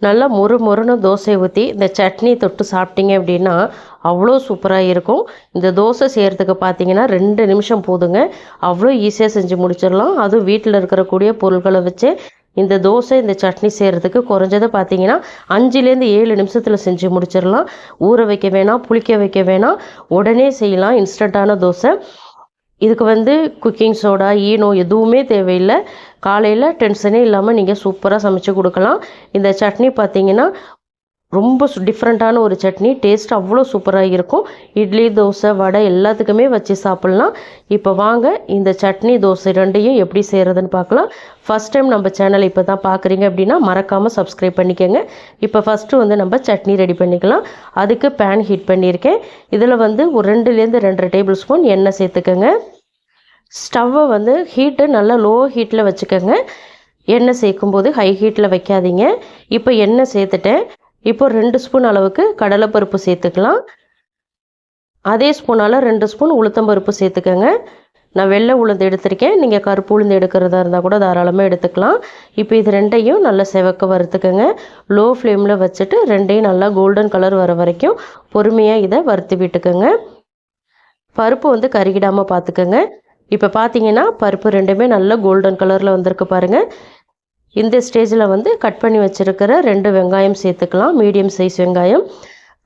நல்லா மொறு மொறுன்னு தோசை ஊற்றி இந்த சட்னி தொட்டு சாப்பிட்டீங்க அப்படின்னா அவ்வளோ சூப்பராக இருக்கும். இந்த தோசை செய்கிறதுக்கு பார்த்தீங்கன்னா 2 நிமிஷம் போதுங்க. அவ்வளோ ஈஸியாக செஞ்சு முடிச்சிடலாம். அதுவும் வீட்டில் இருக்கக்கூடிய பொருட்களை வச்சு இந்த தோசை இந்த சட்னி செய்கிறதுக்கு குறைஞ்சது பார்த்தீங்கன்னா 5லேருந்து 7 நிமிஷத்தில் செஞ்சு முடிச்சிடலாம். ஊற வைக்க வேணாம், புளிக்க வைக்க வேணாம், உடனே செய்யலாம். இன்ஸ்டண்ட்டான தோசை. இதுக்கு வந்து குக்கிங் சோடா, ஈனோ எதுவுமே தேவையில்லை. காலையில் டென்ஷனே இல்லாமல் நீங்கள் சூப்பராக சமைச்சு கொடுக்கலாம். இந்த சட்னி பார்த்தீங்கன்னா ரொம்ப டிஃப்ரெண்ட்டான ஒரு சட்னி. டேஸ்ட் அவ்வளோ சூப்பராக இருக்கும். இட்லி, தோசை, வடை எல்லாத்துக்குமே வச்சு சாப்பிட்லாம். இப்போ வாங்க இந்த சட்னி தோசை 2யும் எப்படி செய்கிறதுன்னு பார்க்கலாம். ஃபஸ்ட் டைம் நம்ம சேனலை இப்போ தான் பார்க்குறீங்க அப்படின்னா மறக்காமல் சப்ஸ்கிரைப் பண்ணிக்கோங்க. இப்போ ஃபஸ்ட்டு வந்து நம்ம சட்னி ரெடி பண்ணிக்கலாம். அதுக்கு பேன் ஹீட் பண்ணியிருக்கேன். இதில் வந்து ஒரு 2லேருந்து 2.5 டேபிள் ஸ்பூன் எண்ணெய் சேர்த்துக்கோங்க. ஸ்டவ்வை வந்து ஹீட்டு நல்லா லோ ஹீட்டில் வச்சுக்கோங்க. எண்ணெய் சேர்க்கும்போது ஹை ஹீட்டில் வைக்காதீங்க. இப்போ எண்ணெய் சேர்த்துட்டேன். இப்போ 2 ஸ்பூன் அளவுக்கு கடலைப்பருப்பு சேர்த்துக்கலாம். அதே ஸ்பூனால் 2 ஸ்பூன் உளுத்தம்பருப்பு சேர்த்துக்கோங்க. நான் வெள்ளை உளுந்து எடுத்திருக்கேன். நீங்கள் கருப்பு உளுந்து எடுக்கிறதா இருந்தால் கூட தாராளமாக எடுத்துக்கலாம். இப்போ இது 2யும் நல்லா செவக்க வறுத்துக்கோங்க. லோ ஃப்ளேமில் வச்சுட்டு 2யும் நல்லா கோல்டன் கலர் வர வரைக்கும் பொறுமையாக இதை வறுத்து விட்டுக்கோங்க. பருப்பு வந்து கருகிடாமல் பார்த்துக்கோங்க. இப்போ பார்த்தீங்கன்னா பருப்பு 2மே நல்லா கோல்டன் கலரில் வந்திருக்கு பாருங்கள். இந்த ஸ்டேஜில் வந்து கட் பண்ணி வச்சுருக்கிற 2 வெங்காயம் சேர்த்துக்கலாம். மீடியம் சைஸ் வெங்காயம்.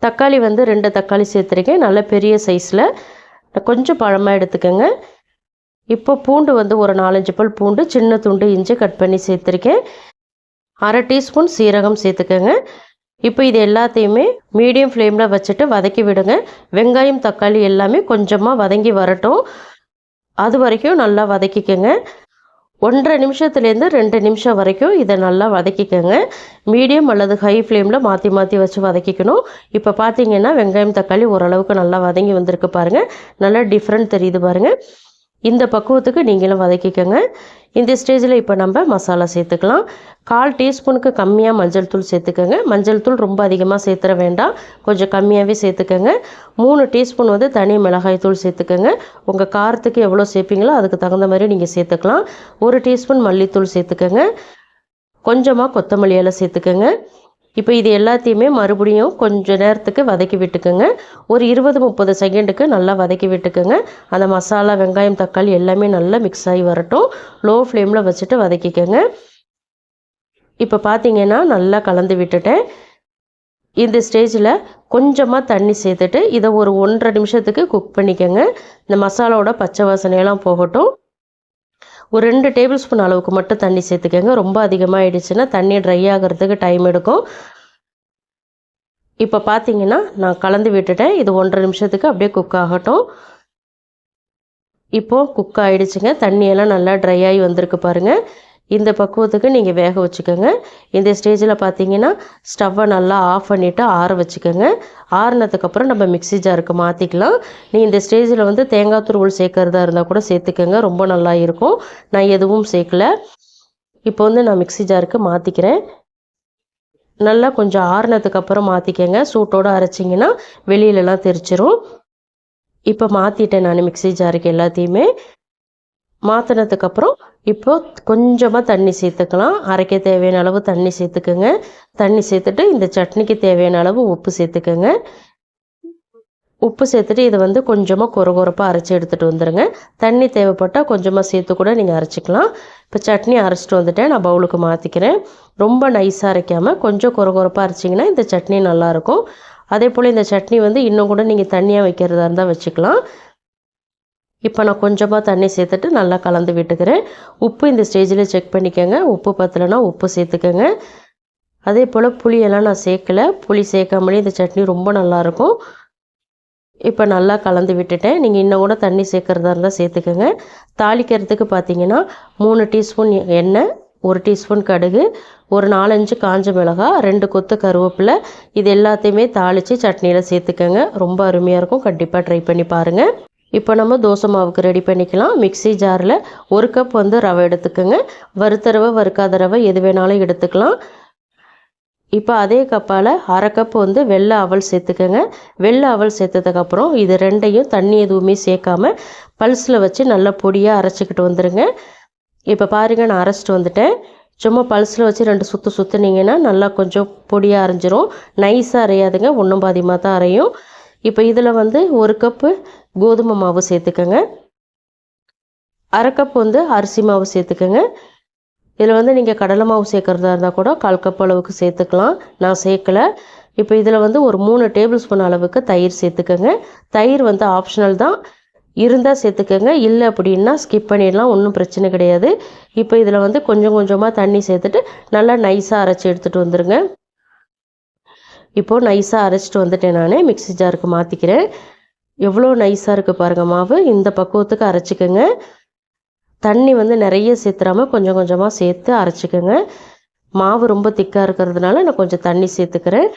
தக்காளி வந்து 2 தக்காளி சேர்த்துருக்கேன். நல்ல பெரிய சைஸில் கொஞ்சம் பழமாக எடுத்துக்கோங்க. இப்போ பூண்டு வந்து ஒரு 4-5 பல் பூண்டு, சின்ன துண்டு இஞ்சி கட் பண்ணி சேர்த்துருக்கேன். 1/2 டீஸ்பூன் சீரகம் சேர்த்துக்கோங்க. இப்போ இது எல்லாத்தையுமே மீடியம் ஃப்ளேமில் வச்சுட்டு வதக்கி விடுங்க. வெங்காயம், தக்காளி எல்லாமே கொஞ்சமாக வதங்கி வரட்டும். அது வரைக்கும் நல்லா வதக்கிக்கோங்க. 1.5 நிமிஷத்துலேருந்து 2 நிமிஷம் வரைக்கும் இதை நல்லா வதக்கிக்கோங்க. மீடியம் அல்லது ஹை ஃப்ளேமில் மாற்றி மாற்றி வச்சு வதக்கிக்கணும். இப்போ பார்த்தீங்கன்னா வெங்காயம், தக்காளி ஓரளவுக்கு நல்லா வதங்கி வந்திருக்கு பாருங்கள். நல்லா டிஃப்ரெண்ட் தெரியுது பாருங்கள். இந்த பக்குவத்துக்கு நீங்களும் வதக்கிக்கோங்க. இந்த ஸ்டேஜில் இப்போ நம்ம மசாலா சேர்த்துக்கலாம். 1/4 டீஸ்பூனுக்கு கம்மியாக மஞ்சள் தூள் சேர்த்துக்கோங்க. மஞ்சள் தூள் ரொம்ப அதிகமாக சேர்த்துற வேண்டாம், கொஞ்சம் கம்மியாகவே சேர்த்துக்கோங்க. 3 டீஸ்பூன் வந்து தனி மிளகாய் தூள் சேர்த்துக்கோங்க. உங்கள் காரத்துக்கு எவ்வளோ சேர்ப்பீங்களோ அதுக்கு தகுந்த மாதிரி நீங்கள் சேர்த்துக்கலாம். 1 டீஸ்பூன் மல்லித்தூள் சேர்த்துக்கோங்க. கொஞ்சமாக கொத்தமல்லி இலை சேர்த்துக்கோங்க. இப்போ இது எல்லாத்தையுமே மறுபடியும் கொஞ்சம் நேரத்துக்கு வதக்கி விட்டுக்கோங்க. ஒரு 20-30 செகண்டுக்கு நல்லா வதக்கி விட்டுக்கோங்க. அந்த மசாலா, வெங்காயம், தக்காளி எல்லாமே நல்லா மிக்ஸ் ஆகி வரட்டும். லோ ஃப்ளேமில் வச்சுட்டு வதக்கிக்கோங்க. இப்போ பார்த்தீங்கன்னா நல்லா கலந்து விட்டுட்டேன். இந்த ஸ்டேஜில் கொஞ்சமாக தண்ணி சேர்த்துட்டு இதை ஒரு 1.5 நிமிஷத்துக்கு குக் பண்ணிக்கோங்க. இந்த மசாலாவோட பச்சை வாசனையெல்லாம் போகட்டும். ஒரு 2 டேபிள் ஸ்பூன் அளவுக்கு மட்டும் தண்ணி சேர்த்துக்கோங்க. ரொம்ப அதிகமாக ஆயிடுச்சுன்னா தண்ணி ட்ரை ஆகிறதுக்கு டைம் எடுக்கும். இப்போ பார்த்தீங்கன்னா நான் கலந்து விட்டுட்டேன். இது 1.5 நிமிஷத்துக்கு அப்படியே குக் ஆகட்டும். இப்போது குக் ஆகிடுச்சுங்க. தண்ணியெல்லாம் நல்லா ட்ரை ஆகி வந்திருக்கு பாருங்கள். இந்த பக்குவத்துக்கு நீங்கள் வேக வச்சுக்கோங்க. இந்த ஸ்டேஜில் பார்த்தீங்கன்னா ஸ்டவ்வை நல்லா ஆஃப் பண்ணிவிட்டு ஆற வச்சுக்கோங்க. ஆறுனதுக்கப்புறம் நம்ம மிக்ஸி ஜாருக்கு மாற்றிக்கலாம். நீங்கள் இந்த ஸ்டேஜில் வந்து தேங்காய் துருவல் சேர்க்கறதா இருந்தால் கூட சேர்த்துக்கோங்க. ரொம்ப நல்லா இருக்கும். நான் எதுவும் சேர்க்கல. இப்போ வந்து நான் மிக்ஸி ஜாருக்கு மாற்றிக்கிறேன். நல்லா கொஞ்சம் ஆறுனதுக்கப்புறம் மாற்றிக்கோங்க. சூட்டோடு அரைச்சிங்கன்னா வெளியிலலாம் தெரிச்சிரும். இப்போ மாற்றிட்டேன் நான் மிக்ஸி ஜாருக்கு எல்லாத்தையுமே. மாற்றினதுக்கப்புறம் இப்போ கொஞ்சமாக தண்ணி சேர்த்துக்கலாம். அரைக்க தேவையான அளவு தண்ணி சேர்த்துக்கோங்க. தண்ணி சேர்த்துட்டு இந்த சட்னிக்கு தேவையான அளவு உப்பு சேர்த்துக்கோங்க. உப்பு சேர்த்துட்டு இதை வந்து கொஞ்சமாக கொரகொரப்பாக அரைச்சி எடுத்துகிட்டு வந்துடுங்க. தண்ணி தேவைப்பட்டால் கொஞ்சமாக சேர்த்து கூட நீங்கள் அரைச்சிக்கலாம். இப்போ சட்னி அரைச்சிட்டு வந்துட்டேன். நான் பவுலுக்கு மாற்றிக்கிறேன். ரொம்ப நைஸாக அரைக்காமல் கொஞ்சம் கொரகொரப்பாக அரைச்சிங்கன்னா இந்த சட்னி நல்லாயிருக்கும். அதே போல் இந்த சட்னி வந்து இன்னும் கூட நீங்கள் தண்ணியாக வைக்கிறதா இருந்தால் வச்சுக்கலாம். இப்போ நான் கொஞ்சமாக தண்ணி சேர்த்துட்டு நல்லா கலந்து விட்டுக்கிறேன். உப்பு இந்த ஸ்டேஜில் செக் பண்ணிக்கோங்க. உப்பு பத்தலைன்னா உப்பு சேர்த்துக்கோங்க. அதே போல் புளியெல்லாம் நான் சேர்க்கலை. புளி சேர்க்காமலே இந்த சட்னி ரொம்ப நல்லாயிருக்கும். இப்போ நல்லா கலந்து விட்டுட்டேன். நீங்கள் இன்னும் கூட தண்ணி சேர்க்குறதா இருந்தால் சேர்த்துக்கோங்க. தாளிக்கிறதுக்கு பார்த்தீங்கன்னா 3 டீஸ்பூன் எண்ணெய், 1 டீஸ்பூன் கடுகு, ஒரு 4-5 காஞ்ச மிளகாய், 2 கொத்து கருவேப்பிலை, இது எல்லாத்தையுமே தாளித்து சட்னியில் சேர்த்துக்கோங்க. ரொம்ப அருமையாக இருக்கும். கண்டிப்பாக ட்ரை பண்ணி பாருங்கள். இப்போ நம்ம தோசை மாவுக்கு ரெடி பண்ணிக்கலாம். மிக்ஸி ஜாரில் 1 கப் வந்து ரவை எடுத்துக்கோங்க. வறுத்த ரவை, வறுக்காத ரவை எது வேணாலும் எடுத்துக்கலாம். இப்போ அதே கப்பால் 1/2 கப் வந்து வெள்ளை அவல் சேர்த்துக்கோங்க. வெள்ளை அவல் சேர்த்ததுக்கப்புறம் இது 2யும் தண்ணி எதுவுமே சேர்க்காம பல்ஸில் வச்சு நல்லா பொடியாக அரைச்சிக்கிட்டு வந்துடுங்க. இப்போ பாருங்கள், நான் அரைச்சிட்டு வந்துட்டேன். சும்மா பல்ஸில் வச்சு 2 சுற்று சுற்றுனீங்கன்னா நல்லா கொஞ்சம் பொடியாக அரைஞ்சிரும். நைஸாக அரையாதுங்க, ஒன்றும் பாதியமாக தான் அரையும். இப்போ இதில் வந்து 1 கப்பு கோதுமை மாவு சேர்த்துக்கோங்க. 1/2 கப் வந்து அரிசி மாவு சேர்த்துக்கோங்க. இதில் வந்து நீங்கள் கடலை மாவு சேர்க்குறதா இருந்தால் கூட 1/4 கப் அளவுக்கு சேர்த்துக்கலாம். நான் சேர்க்கலை. இப்போ இதில் வந்து ஒரு 3 டேபிள் ஸ்பூன் அளவுக்கு தயிர் சேர்த்துக்கோங்க. தயிர் வந்து ஆப்ஷனல் தான், இருந்தால் சேர்த்துக்கோங்க, இல்லை அப்படின்னா ஸ்கிப் பண்ணிடலாம், ஒன்றும் பிரச்சனை கிடையாது. இப்போ இதில் வந்து கொஞ்சம் கொஞ்சமாக தண்ணி சேர்த்துட்டு நல்லா நைஸாக அரைச்சி எடுத்துகிட்டு வந்துடுங்க. இப்போது நைஸாக அரைச்சிட்டு வந்துட்டேன், நான் மிக்ஸி ஜாருக்கு மாற்றிக்கிறேன். எவ்வளோ நைஸாக இருக்குது பாருங்கள் மாவு. இந்த பக்குவத்துக்கு அரைச்சிக்கோங்க. தண்ணி வந்து நிறைய சேர்த்துறாமல் கொஞ்சம் கொஞ்சமாக சேர்த்து அரைச்சிக்கோங்க. மாவு ரொம்ப திக்காக இருக்கிறதுனால நான் கொஞ்சம் தண்ணி சேர்த்துக்கிறேன்.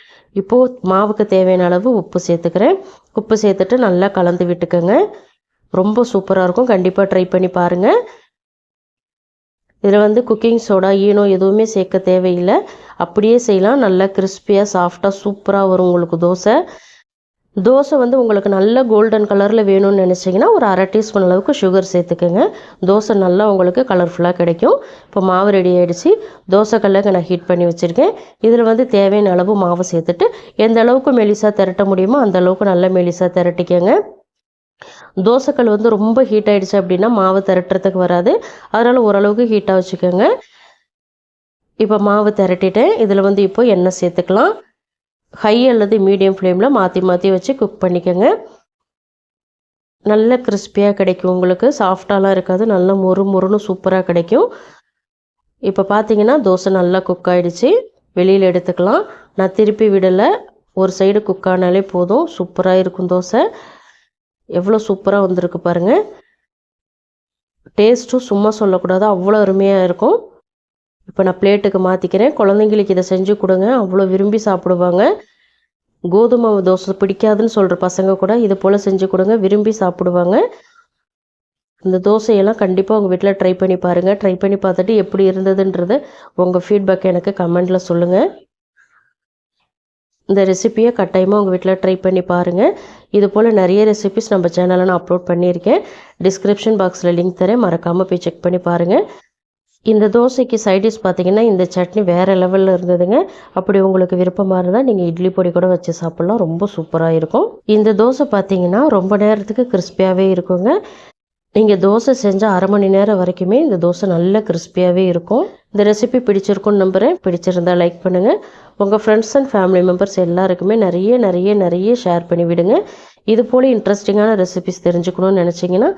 இப்போது மாவுக்கு தேவையான அளவு உப்பு சேர்த்துக்கிறேன். உப்பு சேர்த்துட்டு நல்லா கலந்து விட்டுக்கோங்க. ரொம்ப சூப்பராக இருக்கும், கண்டிப்பாக ட்ரை பண்ணி பாருங்கள். இதில் வந்து குக்கிங் சோடா, ஈனோ எதுவுமே சேர்க்க தேவையில்லை, அப்படியே செய்யலாம். நல்லா கிறிஸ்பியாக சாஃப்டாக சூப்பராக வரும் உங்களுக்கு தோசை. தோசை வந்து உங்களுக்கு நல்ல கோல்டன் கலரில் வேணும்னு நினச்சிங்கன்னா ஒரு 1/2 டீஸ்பூன் அளவுக்கு சுகர் சேர்த்துக்கோங்க. தோசை நல்லா உங்களுக்கு கலர்ஃபுல்லாக கிடைக்கும். இப்போ மாவு ரெடி ஆகிடுச்சு. தோசைக்கல்லுக்கு நான் ஹீட் பண்ணி வச்சுருக்கேன். இதில் வந்து தேவையான அளவு மாவு சேர்த்துட்டு எந்த அளவுக்கு மெலிசாக திரட்ட முடியுமோ அந்த அளவுக்கு நல்லா மெலிசாக திரட்டிக்கோங்க. தோசைக்கல் வந்து ரொம்ப ஹீட் ஆகிடுச்சு அப்படின்னா மாவு திரட்டுறதுக்கு வராது, அதனால் ஓரளவுக்கு ஹீட்டாக வச்சுக்கோங்க. இப்போ மாவு திரட்டிட்டேன். இதில் வந்து இப்போ எண்ணெய் சேர்த்துக்கலாம். ஹை அல்லது மீடியம் ஃப்ளேமில் மாற்றி மாற்றி வச்சு குக் பண்ணிக்கோங்க. நல்ல கிறிஸ்பியாக கிடைக்கும் உங்களுக்கு, சாஃப்டாலாம் இருக்காது, நல்லா மொறு மொறுன்னு சூப்பராக கிடைக்கும். இப்போ பார்த்தீங்கன்னா தோசை நல்லா குக் ஆகிடுச்சு. வெளியில் எடுத்துக்கலாம். நான் திருப்பி விடலை, ஒரு சைடு குக் ஆனாலே போதும், சூப்பராக இருக்கும் தோசை. எவ்வளோ சூப்பராக வந்திருக்கு பாருங்கள். டேஸ்ட்டும் சும்மா சொல்லக்கூடாது, அவ்வளோ அருமையாக இருக்கும். இப்போ நான் பிளேட்டுக்கு மாற்றிக்கிறேன். குழந்தைங்களுக்கு இதை செஞ்சு கொடுங்க, அவ்வளோ விரும்பி சாப்பிடுவாங்க. கோதுமை தோசை பிடிக்காதுன்னு சொல்கிற பசங்க கூட இது போல் செஞ்சு கொடுங்க, விரும்பி சாப்பிடுவாங்க. இந்த தோசையெல்லாம் கண்டிப்பாக உங்கள் வீட்டில் ட்ரை பண்ணி பாருங்கள். ட்ரை பண்ணி பார்த்துட்டு எப்படி இருந்ததுன்றது உங்கள் ஃபீட்பேக் எனக்கு கமெண்டில் சொல்லுங்கள். இந்த ரெசிப்பியை கட்டாயமாக உங்கள் வீட்டில் ட்ரை பண்ணி பாருங்கள். இது போல் நிறைய ரெசிபிஸ் நம்ம சேனலில் நான் அப்லோட் பண்ணியிருக்கேன். டிஸ்கிரிப்ஷன் பாக்ஸில் லிங்க் தரேன், மறக்காமல் போய் செக் பண்ணி பாருங்கள். இந்த தோசைக்கு சைடிஷ் பார்த்தீங்கன்னா இந்த சட்னி வேறு லெவலில் இருந்ததுங்க. அப்படி உங்களுக்கு விருப்பமாக இருந்தால் நீங்கள் இட்லி பொடி கூட வச்சு சாப்பிட்லாம், ரொம்ப சூப்பராக இருக்கும். இந்த தோசை பார்த்தீங்கன்னா ரொம்ப நேரத்துக்கு கிறிஸ்பியாகவே இருக்குங்க. நீங்கள் தோசை செஞ்சால் 1/2 மணி நேரம் வரைக்குமே இந்த தோசை நல்ல கிறிஸ்பியாகவே இருக்கும். இந்த ரெசிபி பிடிச்சிருக்குன்னு நம்புகிறேன். பிடிச்சிருந்தால் லைக் பண்ணுங்கள். உங்கள் ஃப்ரெண்ட்ஸ் அண்ட் ஃபேமிலி மெம்பர்ஸ் எல்லாருக்குமே நிறைய நிறைய நிறைய ஷேர் பண்ணி விடுங்க. இது போல் இன்ட்ரெஸ்டிங்கான ரெசிபிஸ் தெரிஞ்சுக்கணும்னு நினச்சிங்கன்னா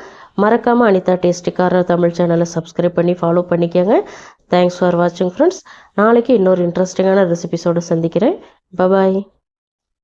மறக்காமல் அனிதா டேஸ்டி கார்னர் தமிழ் சேனலை சப்ஸ்கிரைப் பண்ணி ஃபாலோ பண்ணிக்கோங்க. தேங்க்ஸ் ஃபார் வாட்சிங் ஃப்ரெண்ட்ஸ். நாளைக்கு இன்னொரு இன்ட்ரெஸ்டிங்கான ரெசிபிஸோடு சந்திக்கிறேன். பபாய்.